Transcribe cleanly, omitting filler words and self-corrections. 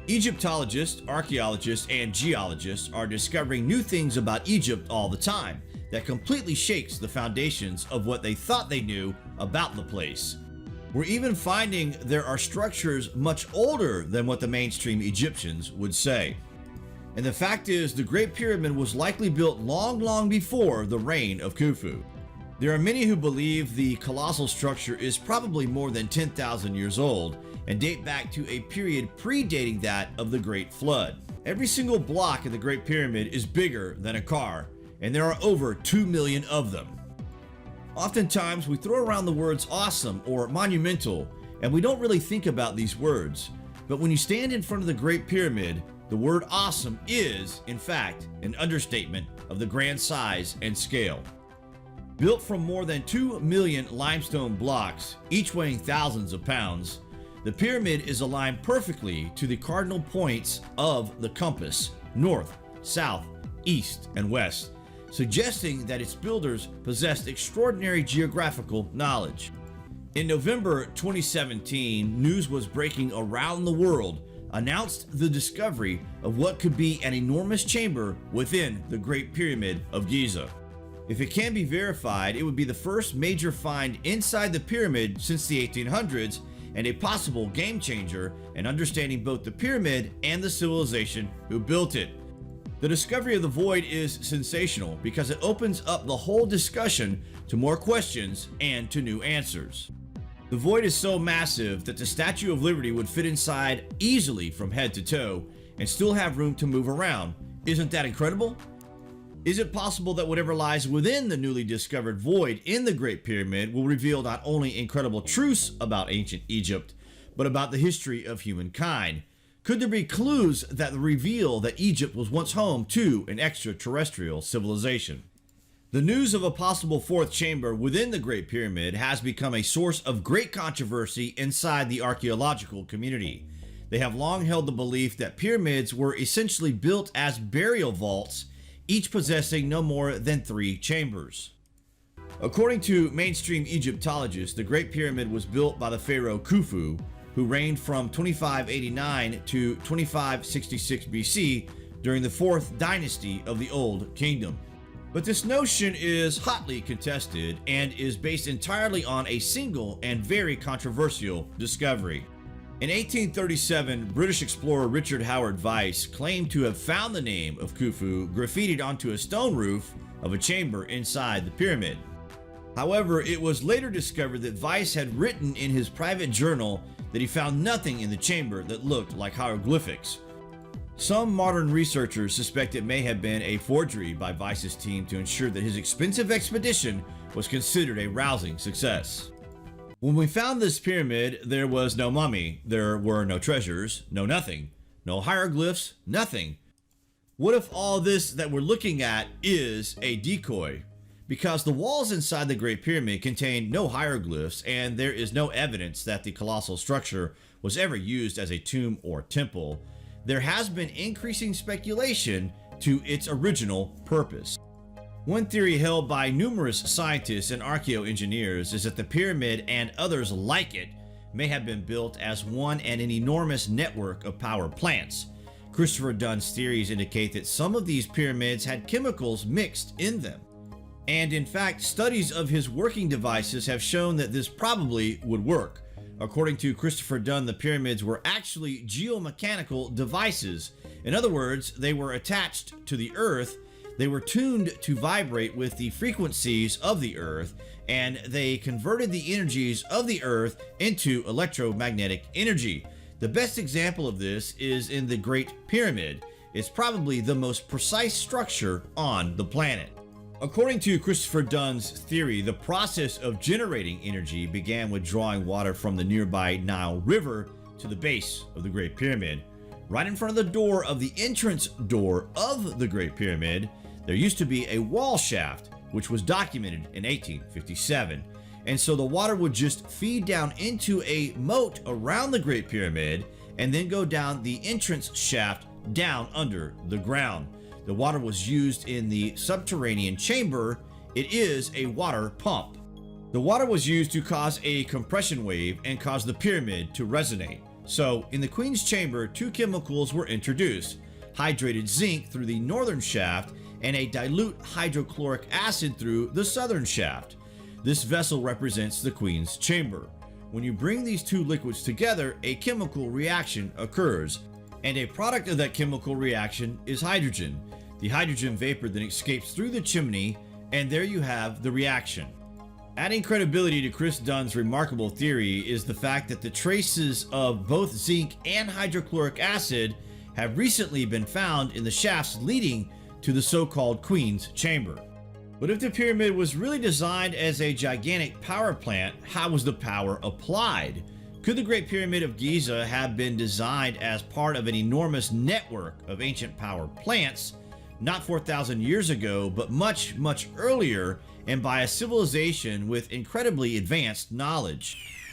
Egyptologists, archaeologists, and geologists are discovering new things about Egypt all the time that completely shakes the foundations of what they thought they knew about the place. We're even finding there are structures much older than what the mainstream Egyptians would say. And the fact is, the Great Pyramid was likely built long before the reign of Khufu. There are many who believe the colossal structure is probably more than 10,000 years old and date back to a period predating that of the Great Flood. Every single block in the Great Pyramid is bigger than a car, and there are over 2 million of them. Oftentimes, we throw around the words awesome or monumental, and we don't really think about these words. But when you stand in front of the Great Pyramid, the word awesome is, in fact, an understatement of the grand size and scale. Built from more than 2 million limestone blocks, each weighing thousands of pounds, the pyramid is aligned perfectly to the cardinal points of the compass, north, south, east, and west, suggesting that its builders possessed extraordinary geographical knowledge. In November 2017, news was breaking around the world announced the discovery of what could be an enormous chamber within the Great Pyramid of Giza. If it can be verified, it would be the first major find inside the pyramid since the 1800s and a possible game changer in understanding both the pyramid and the civilization who built it. The discovery of the void is sensational because it opens up the whole discussion to more questions and to new answers. The void is so massive that the Statue of Liberty would fit inside easily from head to toe and still have room to move around. Isn't that incredible? Is it possible that whatever lies within the newly discovered void in the Great Pyramid will reveal not only incredible truths about ancient Egypt, but about the history of humankind? Could there be clues that reveal that Egypt was once home to an extraterrestrial civilization? The news of a possible fourth chamber within the Great Pyramid has become a source of great controversy inside the archaeological community. They have long held the belief that pyramids were essentially built as burial vaults, each possessing no more than 3 chambers. According to mainstream Egyptologists, the Great Pyramid was built by the pharaoh Khufu, who reigned from 2589 to 2566 BC during the 4th dynasty of the Old Kingdom. But this notion is hotly contested and is based entirely on a single and very controversial discovery. In 1837, British explorer Richard Howard Weiss claimed to have found the name of Khufu graffitied onto a stone roof of a chamber inside the pyramid. However, it was later discovered that Weiss had written in his private journal that he found nothing in the chamber that looked like hieroglyphics. Some modern researchers suspect it may have been a forgery by Weiss's team to ensure that his expensive expedition was considered a rousing success. When we found this pyramid, there was no mummy, there were no treasures, no nothing, no hieroglyphs, nothing. What if all this that we're looking at is a decoy? Because the walls inside the Great Pyramid contain no hieroglyphs and there is no evidence that the colossal structure was ever used as a tomb or temple, there has been increasing speculation to its original purpose. One theory held by numerous scientists and archaeoengineers is that the pyramid and others like it may have been built as one and an enormous network of power plants. Christopher Dunn's theories indicate that some of these pyramids had chemicals mixed in them. And in fact, studies of his working devices have shown that this probably would work. According to Christopher Dunn, the pyramids were actually geomechanical devices. In other words, they were attached to the earth. They were tuned to vibrate with the frequencies of the earth, and they converted the energies of the earth into electromagnetic energy. The best example of this is in the Great Pyramid. It's probably the most precise structure on the planet. According to Christopher Dunn's theory, the process of generating energy began with drawing water from the nearby Nile River to the base of the Great Pyramid. Right in front of the door of the entrance door of the Great Pyramid, there used to be a wall shaft, which was documented in 1857. And so the water would just feed down into a moat around the Great Pyramid and then go down the entrance shaft down under the ground. The water was used in the subterranean chamber. It is a water pump. The water was used to cause a compression wave and cause the pyramid to resonate. So, in the Queen's Chamber, two chemicals were introduced: hydrated zinc through the northern shaft and a dilute hydrochloric acid through the southern shaft. This vessel represents the Queen's Chamber. When you bring these two liquids together, a chemical reaction occurs, and a product of that chemical reaction is hydrogen. The hydrogen vapor then escapes through the chimney, and there you have the reaction. Adding credibility to Chris Dunn's remarkable theory is the fact that the traces of both zinc and hydrochloric acid have recently been found in the shafts leading to the so-called Queen's Chamber. But if the pyramid was really designed as a gigantic power plant, how was the power applied? Could the Great Pyramid of Giza have been designed as part of an enormous network of ancient power plants, not 4,000 years ago, but much, much earlier, and by a civilization with incredibly advanced knowledge?